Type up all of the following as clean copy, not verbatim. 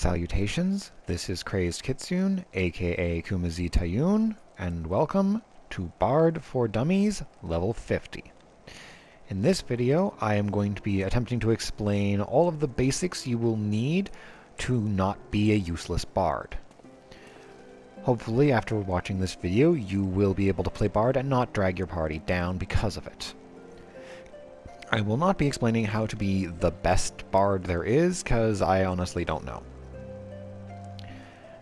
Salutations, this is Crazed Kitsune, aka Khuma'zi Tayuun, and welcome to Bard for Dummies, level 50. In this video, I am going to be attempting to explain all of the basics you will need to not be a useless bard. Hopefully, after watching this video, you will be able to play bard and not drag your party down because of it. I will not be explaining how to be the best bard there is, because I honestly don't know.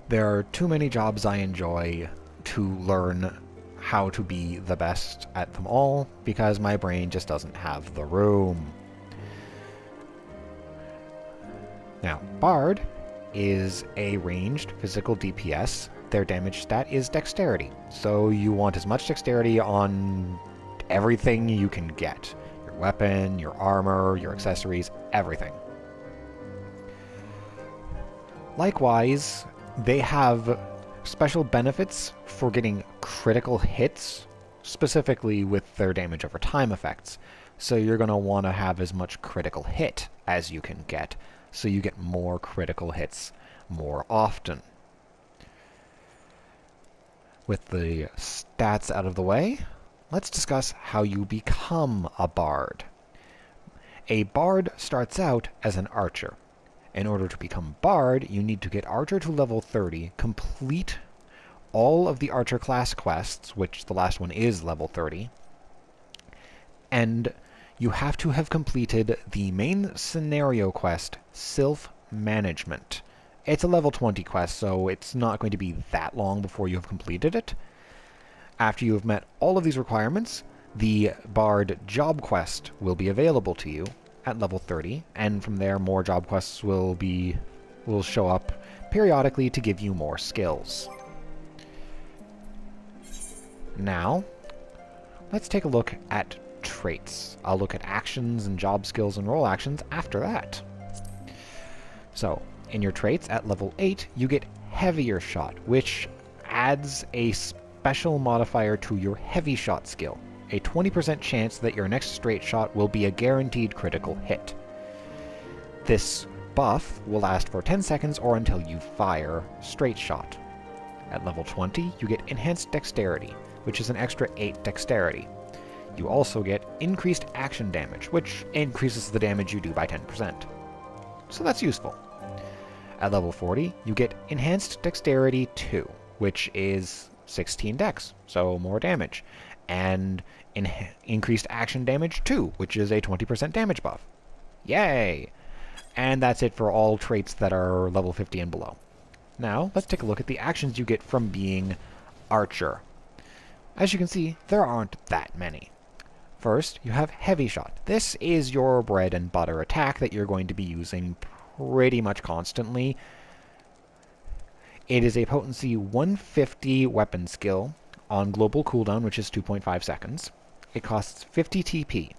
There are too many jobs I enjoy to learn how to be the best at them all, because my brain just doesn't have the room. Now, bard is a ranged physical DPS. Their damage stat is dexterity, so you want as much dexterity on everything you can get. Your weapon, your armor, your accessories, everything. Likewise, they have special benefits for getting critical hits, specifically with their damage over time effects. So you're going to want to have as much critical hit as you can get, so you get more critical hits more often. With the stats out of the way, let's discuss how you become a bard. A bard starts out as an archer. In order to become bard, you need to get archer to level 30, complete all of the archer class quests, which the last one is level 30, and you have to have completed the main scenario quest, Sylph Management. It's a level 20 quest, so it's not going to be that long before you have completed it. After you have met all of these requirements, the bard job quest will be available to you at level 30, and from there more job quests will show up periodically to give you more skills. Now, let's take a look at traits. I'll look at actions and job skills and role actions after that. So, in your traits at level 8, you get Heavier Shot, which adds a special modifier to your Heavy Shot skill. A 20% chance that your next straight shot will be a guaranteed critical hit. This buff will last for 10 seconds or until you fire straight shot. At level 20, you get Enhanced Dexterity, which is an extra 8 dexterity. You also get Increased Action Damage, which increases the damage you do by 10%. So that's useful. At level 40, you get Enhanced Dexterity 2, which is 16 dex, so more damage. And Increased Action Damage 2, which is a 20% damage buff. Yay! And that's it for all traits that are level 50 and below. Now, let's take a look at the actions you get from being Archer. As you can see, there aren't that many. First, you have Heavy Shot. This is your bread and butter attack that you're going to be using pretty much constantly. It is a potency 150 weapon skill on global cooldown, which is 2.5 seconds. It costs 50 TP.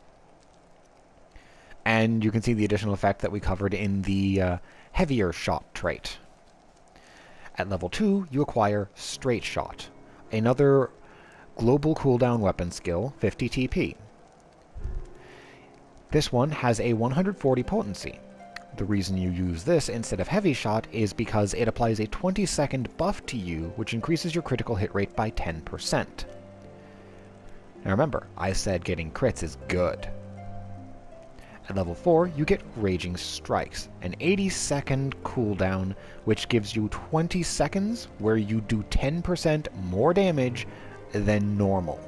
And you can see the additional effect that we covered in the Heavier Shot trait. At level 2, you acquire Straight Shot, another global cooldown weapon skill, 50 TP. This one has a 140 potency. The reason you use this instead of Heavy Shot is because it applies a 20-second buff to you, which increases your critical hit rate by 10%. Now remember, I said getting crits is good. At level 4, you get Raging Strikes, an 80-second cooldown, which gives you 20 seconds where you do 10% more damage than normal.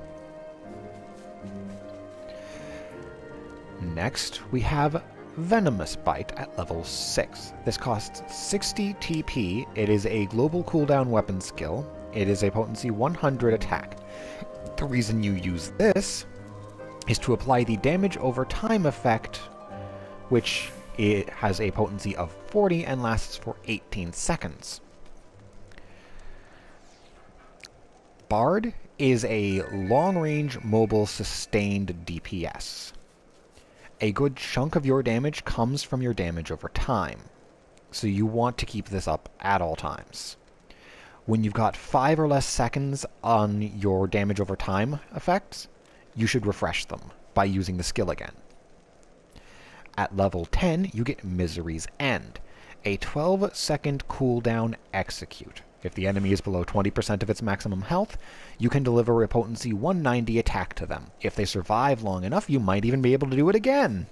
Next, we have Venomous Bite at level 6. This costs 60 TP. It is a global cooldown weapon skill. It is a potency 100 attack. The reason you use this is to apply the damage over time effect, which it has a potency of 40 and lasts for 18 seconds. Bard is a long-range mobile sustained DPS. A good chunk of your damage comes from your damage over time, so you want to keep this up at all times. When you've got 5 or less seconds on your damage over time effects, you should refresh them by using the skill again. At level 10, you get Misery's End, a 12-second cooldown execute. If the enemy is below 20% of its maximum health, you can deliver a potency 190 attack to them. If they survive long enough, you might even be able to do it again.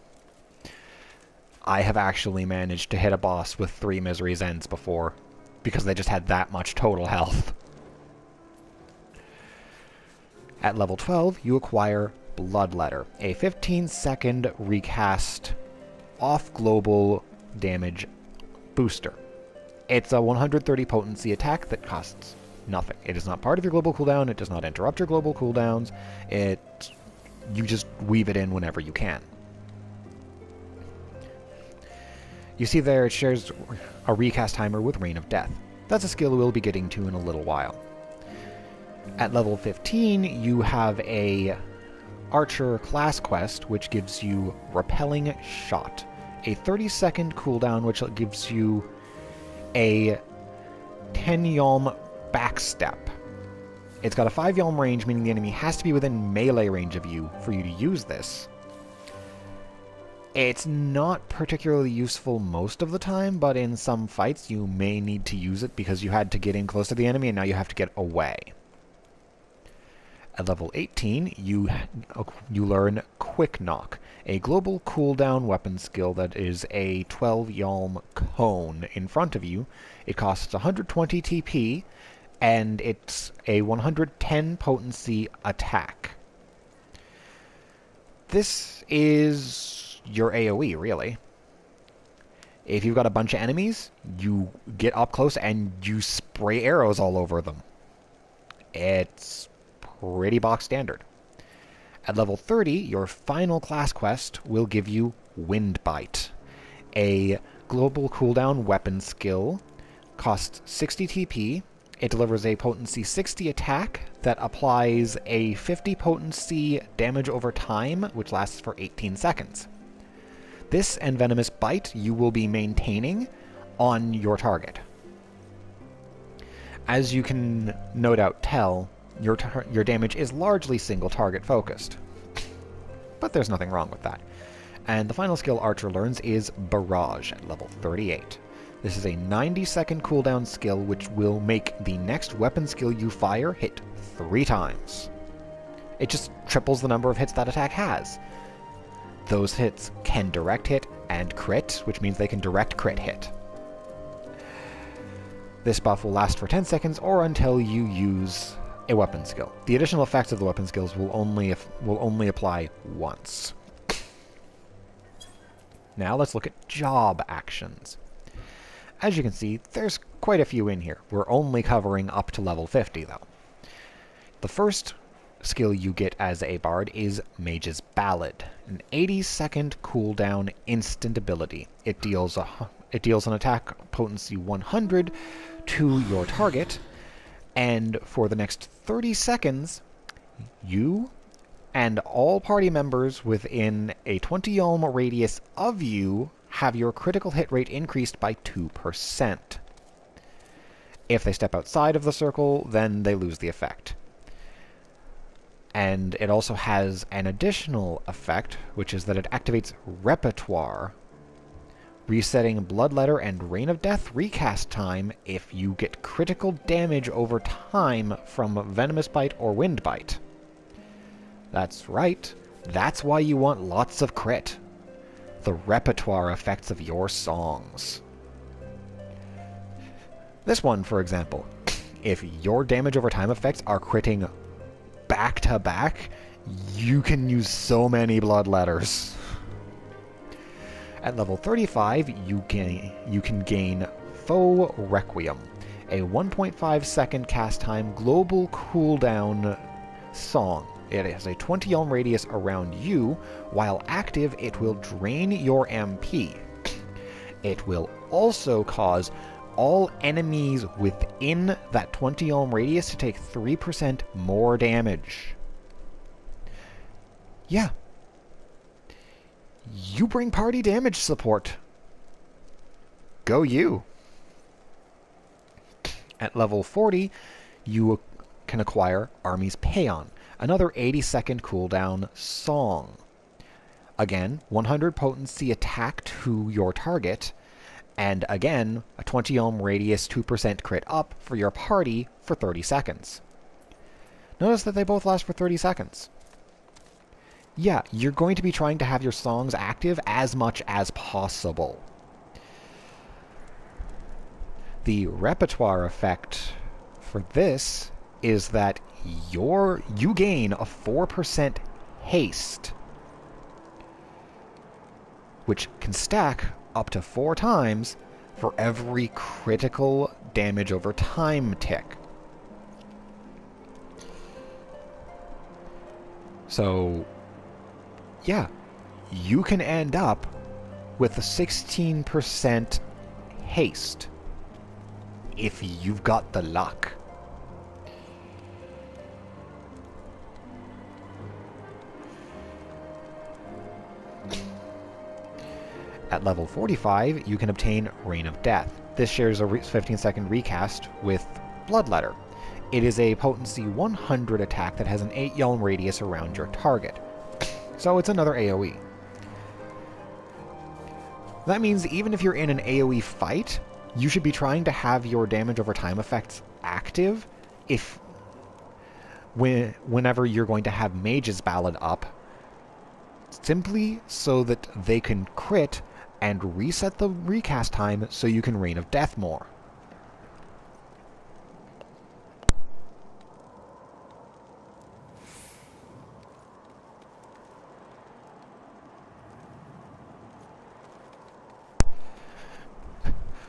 I have actually managed to hit a boss with 3 Misery's Ends before, because they just had that much total health. At level 12, you acquire Bloodletter, a 15-second recast off-global damage booster. It's a 130 potency attack that costs nothing. It is not part of your global cooldown, it does not interrupt your global cooldowns, you just weave it in whenever you can. You see there it shares a recast timer with Reign of Death. That's a skill we'll be getting to in a little while. At level 15, you have a Archer class quest, which gives you Repelling Shot, a 30-second cooldown which gives you a 10 Yalm backstep. It's got a 5 Yalm range, meaning the enemy has to be within melee range of you for you to use this. It's not particularly useful most of the time, but in some fights you may need to use it because you had to get in close to the enemy and now you have to get away. At level 18, you learn Quick Knock, a global cooldown weapon skill that is a 12 Yalm cone in front of you. It costs 120 TP, and it's a 110 potency attack. This is your AoE, really. If you've got a bunch of enemies, you get up close and you spray arrows all over them. It's pretty box standard. At level 30, your final class quest will give you Windbite, a global cooldown weapon skill, costs 60 TP. It delivers a potency 60 attack that applies a 50 potency damage over time, which lasts for 18 seconds. This and Venomous Bite you will be maintaining on your target. As you can no doubt tell, your damage is largely single target focused. But there's nothing wrong with that. And the final skill Archer learns is Barrage at level 38. This is a 90-second cooldown skill which will make the next weapon skill you fire hit 3 times. It just triples the number of hits that attack has. Those hits can direct hit and crit, which means they can direct crit hit. This buff will last for 10 seconds or until you use a weapon skill. The additional effects of the weapon skills will only apply once. Now let's look at job actions. As you can see, there's quite a few in here. We're only covering up to level 50, though. The first skill you get as a bard is Mage's Ballad, an 80-second cooldown instant ability. It deals an attack potency 100 to your target, and for the next 30 seconds, you and all party members within a 20 Yalm radius of you have your critical hit rate increased by 2%. If they step outside of the circle, then they lose the effect. And it also has an additional effect, which is that it activates Repetoire, resetting Bloodletter and Reign of Death recast time if you get critical damage over time from Venomous Bite or Wind Bite. That's right, that's why you want lots of crit. The Repetoire effects of your songs. This one, for example, if your damage over time effects are critting back to back, you can use so many Bloodletters. At level 35, you can gain Faux Requiem, a 1.5 second cast time global cooldown song. It has a 20 Yalm radius around you. While active, it will drain your MP. It will also cause all enemies within that 20 Yalm radius to take 3% more damage. Yeah. You bring party damage support. Go you. At level 40, you can acquire Army's Paeon, another 80-second cooldown song. Again, 100 potency attack to your target, And again, a 20 ohm radius 2% crit up for your party for 30 seconds. Notice that they both last for 30 seconds. Yeah, you're going to be trying to have your songs active as much as possible. The Repetoire effect for this is that you gain a 4% haste, which can stack up to 4 times for every critical damage over time tick. So, yeah, you can end up with a 16% haste if you've got the luck. At level 45, you can obtain Reign of Death. This shares a 15-second recast with Bloodletter. It is a potency 100 attack that has an 8 yalm radius around your target. So it's another AoE. That means even if you're in an AoE fight, you should be trying to have your damage over time effects active whenever you're going to have Mage's Ballad up, simply so that they can crit and reset the recast time so you can Reign of Death more.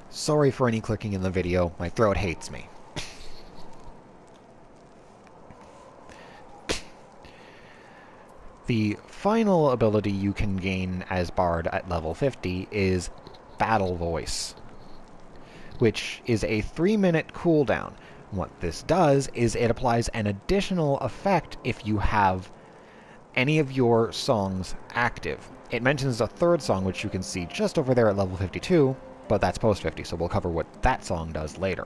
Sorry for any clicking in the video, my throat hates me. The final ability you can gain as Bard at level 50 is Battle Voice, which is a 3-minute cooldown. What this does is it applies an additional effect if you have any of your songs active. It mentions a third song, which you can see just over there at level 52, but that's post 50, so we'll cover what that song does later.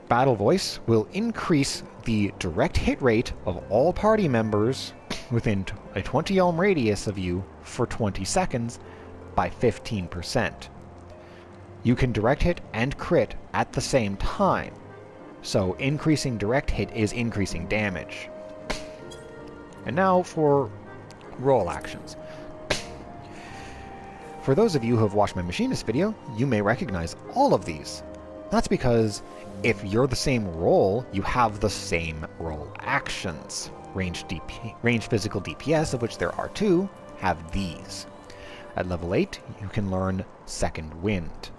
Battle Voice will increase the direct hit rate of all party members within a 20 ohm radius of you for 20 seconds by 15%. You can direct hit and crit at the same time, so increasing direct hit is increasing damage. And now for roll actions. For those of you who have watched my Machinist video, you may recognize all of these. That's because if you're the same role, you have the same role actions. Range physical DPS, of which there are 2, have these. At level 8, you can learn Second Wind,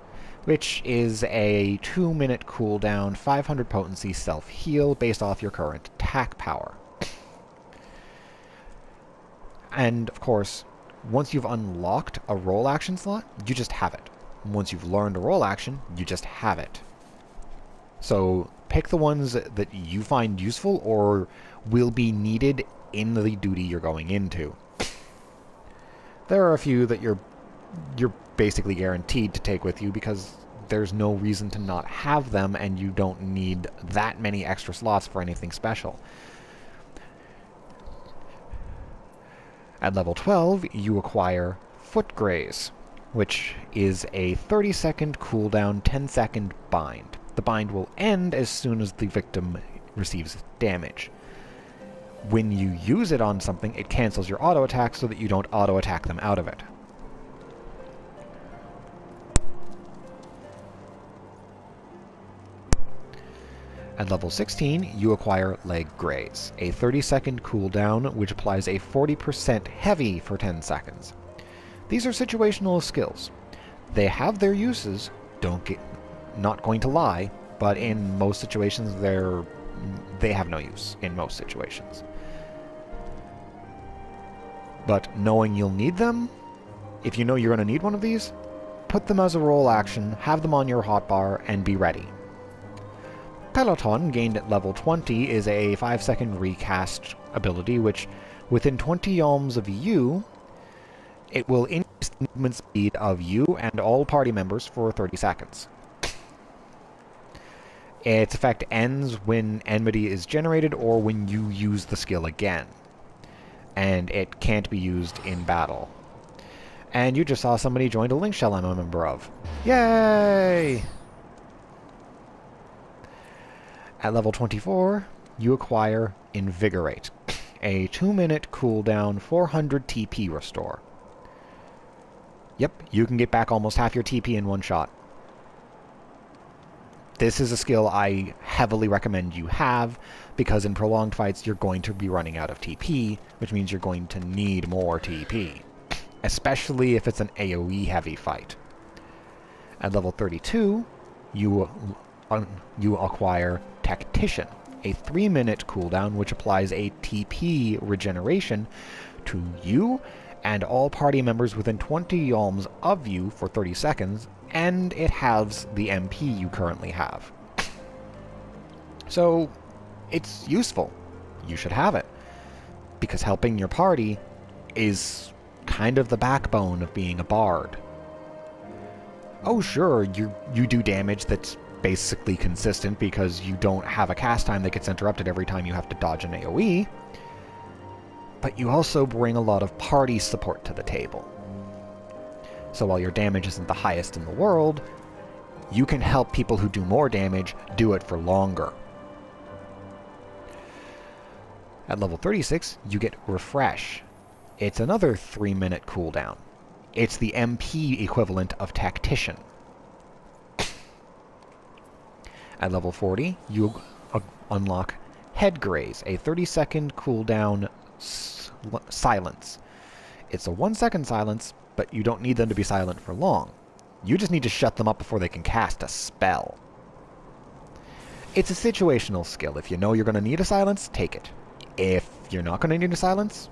which is a 2-minute cooldown, 500 potency self-heal based off your current attack power. And, of course, once you've unlocked a role action slot, you just have it. Once you've learned a role action, you just have it. So pick the ones that you find useful or will be needed in the duty you're going into. There are a few that you're basically guaranteed to take with you because there's no reason to not have them and you don't need that many extra slots for anything special. At level 12, you acquire Foot Graze, which is a 30-second cooldown, 10-second bind. The bind will end as soon as the victim receives damage. When you use it on something, it cancels your auto attack so that you don't auto attack them out of it. At level 16, you acquire Leg Graze, a 30-second cooldown which applies a 40% heavy for 10 seconds. These are situational skills. They have their uses, not going to lie, but in most situations they have no use in most situations. But knowing you'll need them, if you know you're going to need one of these, put them as a role action, have them on your hotbar, and be ready. Peloton, gained at level 20, is a 5-second recast ability which, within 20 yalms of you, it will increase the movement speed of you and all party members for 30 seconds. Its effect ends when enmity is generated or when you use the skill again, and it can't be used in battle. And you just saw somebody joined a link shell I'm a member of. Yay! At level 24, you acquire Invigorate, a 2-minute cooldown 400 TP restore. Yep, you can get back almost half your TP in one shot. This is a skill I heavily recommend you have, because in prolonged fights you're going to be running out of TP, which means you're going to need more TP, especially if it's an AoE heavy fight. At level 32, you acquire Tactician, a 3-minute cooldown which applies a TP regeneration to you and all party members within 20 yalms of you for 30 seconds, and it halves the MP you currently have. So, it's useful. You should have it. Because helping your party is kind of the backbone of being a bard. Oh sure, you do damage that's basically consistent because you don't have a cast time that gets interrupted every time you have to dodge an AoE, but you also bring a lot of party support to the table. So while your damage isn't the highest in the world, you can help people who do more damage do it for longer. At level 36, you get Refresh. It's another 3-minute cooldown. It's the MP equivalent of Tactician. At level 40, you unlock Headgraze, a 30-second cooldown silence. It's a 1-second silence, but you don't need them to be silent for long. You just need to shut them up before they can cast a spell. It's a situational skill. If you know you're going to need a silence, take it. If you're not going to need a silence,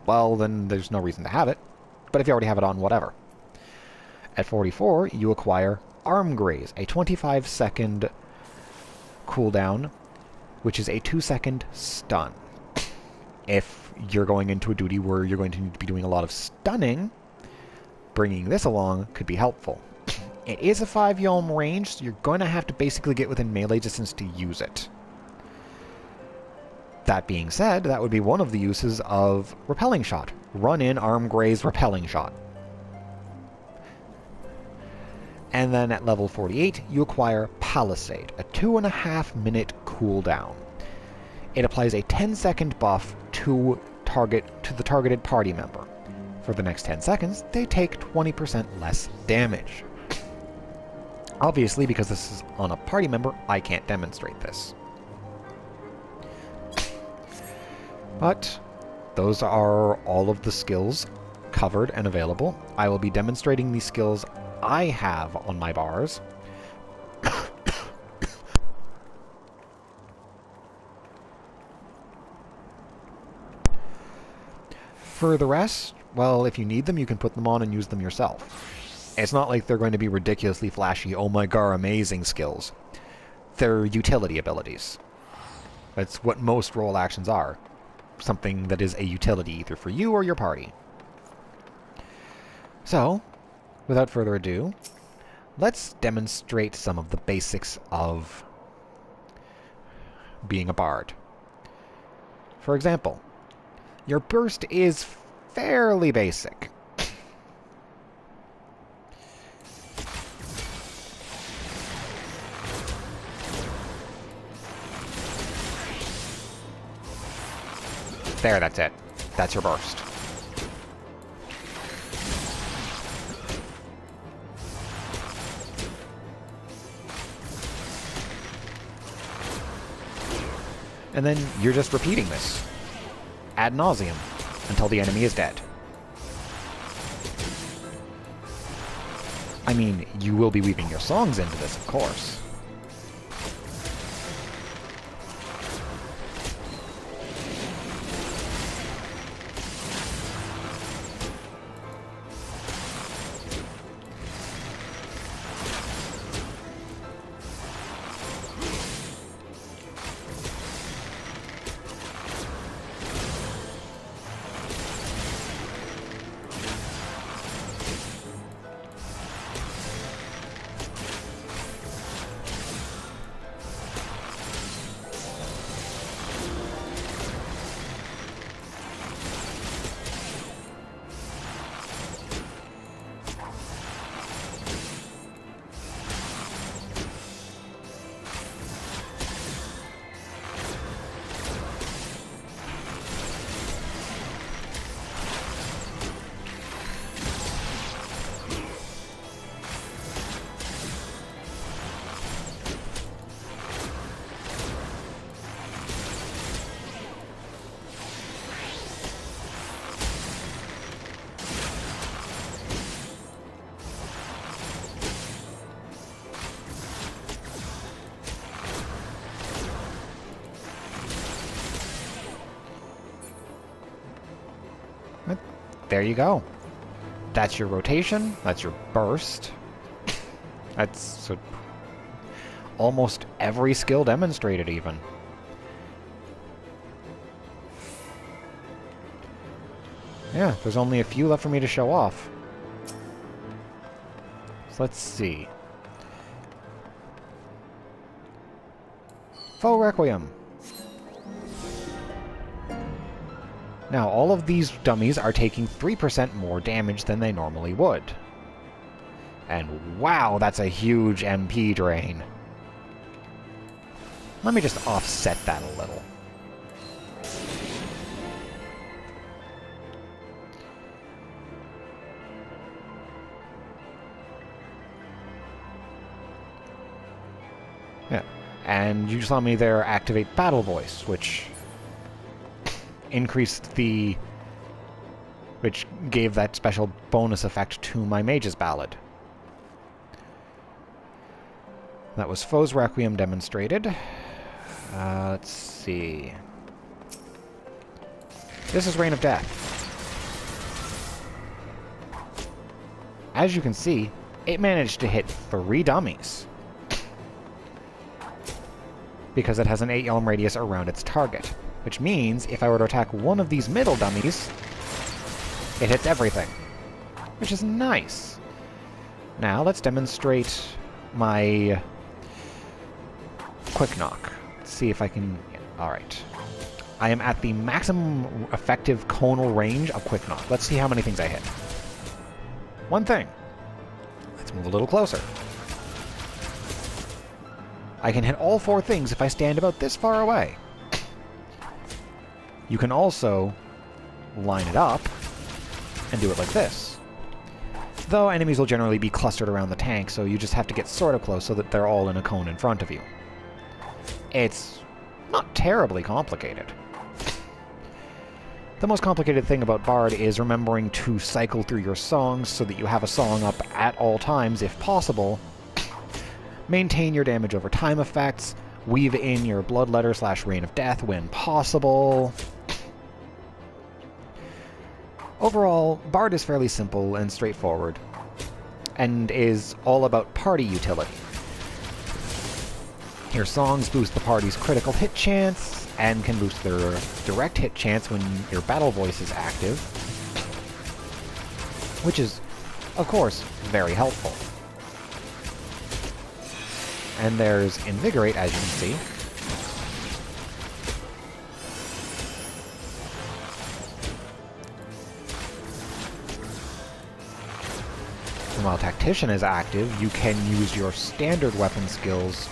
well, then there's no reason to have it. But if you already have it on, whatever. At 44, you acquire Arm Graze, a 25-second cooldown, which is a 2-second stun. If you're going into a duty where you're going to need to be doing a lot of stunning, bringing this along could be helpful. It is a 5-yalm range, so you're going to have to basically get within melee distance to use it. That being said, that would be one of the uses of Repelling Shot. Run in, Arm Graze, Repelling Shot. And then at level 48, you acquire Palisade, a 2.5-minute cooldown. It applies a 10-second buff to the targeted party member. For the next 10 seconds, they take 20% less damage. Obviously, because this is on a party member, I can't demonstrate this. But those are all of the skills covered and available. I will be demonstrating these skills I have on my bars. For the rest, well, if you need them, you can put them on and use them yourself. It's not like they're going to be ridiculously flashy, oh my god, amazing skills. They're utility abilities. That's what most role actions are. Something that is a utility either for you or your party. So, without further ado, let's demonstrate some of the basics of being a bard. For example, your burst is fairly basic. There, that's it. That's your burst. And then you're just repeating this ad nauseum until the enemy is dead. I mean, you will be weaving your songs into this, of course. there you go. That's your rotation. That's your burst. That's almost every skill demonstrated, even. Yeah, there's only a few left for me to show off. So let's see. Faux Requiem. Now, all of these dummies are taking 3% more damage than they normally would. And wow, that's a huge MP drain. Let me just offset that a little. Yeah, and you saw me there activate Battle Voice, which increased the... which gave that special bonus effect to my Mage's Ballad. That was Foe's Requiem demonstrated. Let's see... This is Reign of Death. As you can see, it managed to hit 3 dummies. Because it has an 8 yalm radius around its target. Which means, if I were to attack one of these middle dummies, it hits everything. Which is nice. Now, let's demonstrate my Quick Knock. Let's see if I can... Alright. I am at the maximum effective conal range of Quick Knock. Let's see how many things I hit. One thing. Let's move a little closer. I can hit all 4 things if I stand about this far away. You can also line it up and do it like this. Though enemies will generally be clustered around the tank, so you just have to get sort of close so that they're all in a cone in front of you. It's not terribly complicated. The most complicated thing about Bard is remembering to cycle through your songs so that you have a song up at all times if possible. Maintain your damage over time effects, weave in your Bloodletter / Reign of Death when possible. Overall, Bard is fairly simple and straightforward, and is all about party utility. Your songs boost the party's critical hit chance, and can boost their direct hit chance when your Battle Voice is active, which is, of course, very helpful. And there's Invigorate, as you can see. And while Tactician is active, you can use your standard weapon skills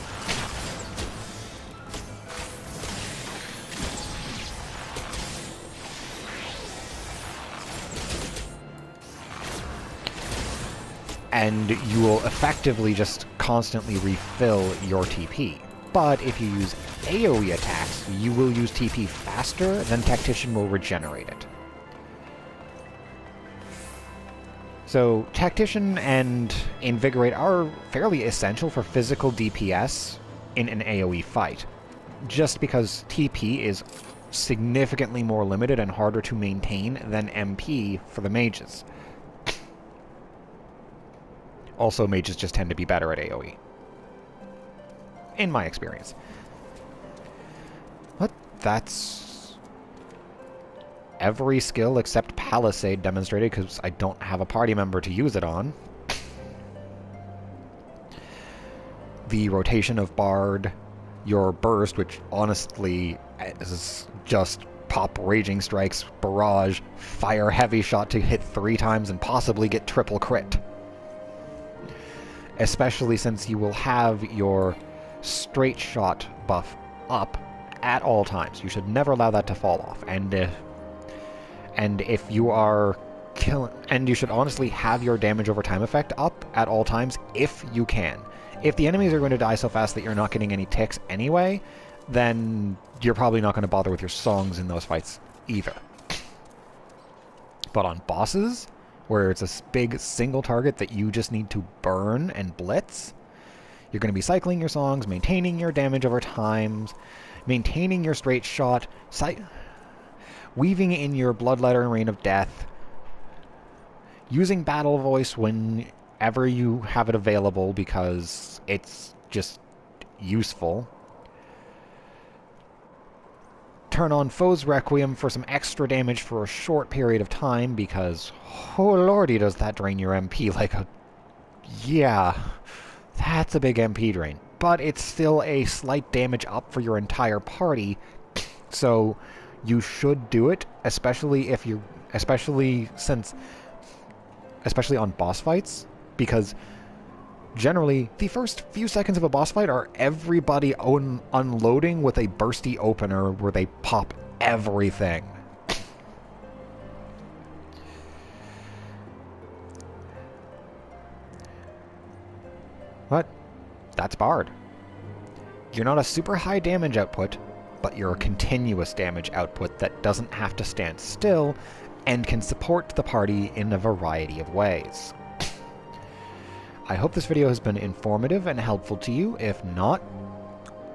and you will effectively just constantly refill your TP. But if you use AoE attacks, you will use TP faster than Tactician will regenerate it. So Tactician and Invigorate are fairly essential for physical DPS in an AoE fight, just because TP is significantly more limited and harder to maintain than MP for the mages. Also, mages just tend to be better at AoE. In my experience. But that's every skill except Palisade demonstrated, because I don't have a party member to use it on. The rotation of Bard, your burst, which honestly is just pop Raging Strikes, Barrage, fire Heavy Shot to hit 3 times and possibly get triple crit. Especially since you will have your straight shot buff up at all times. You should never allow that to fall off. And if you are killing... And you should honestly have your damage over time effect up at all times if you can. If the enemies are going to die so fast that you're not getting any ticks anyway, then you're probably not going to bother with your songs in those fights either. But on bosses, where it's a big single target that you just need to burn and blitz, you're going to be cycling your songs, maintaining your damage over time, maintaining your straight shot, weaving in your Bloodletter and Reign of Death, using Battle Voice whenever you have it available because it's just useful. Turn on Foe's Requiem for some extra damage for a short period of time because, oh lordy, does that drain your MP like a... Yeah, that's a big MP drain. But it's still a slight damage up for your entire party, so you should do it, especially on boss fights, because generally the first few seconds of a boss fight are everybody unloading with a bursty opener where they pop everything. But that's Bard. You're not a super high damage output, but you're a continuous damage output that doesn't have to stand still and can support the party in a variety of ways. I hope this video has been informative and helpful to you. If not,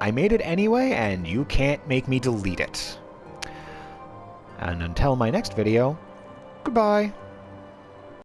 I made it anyway, and you can't make me delete it. And until my next video, goodbye!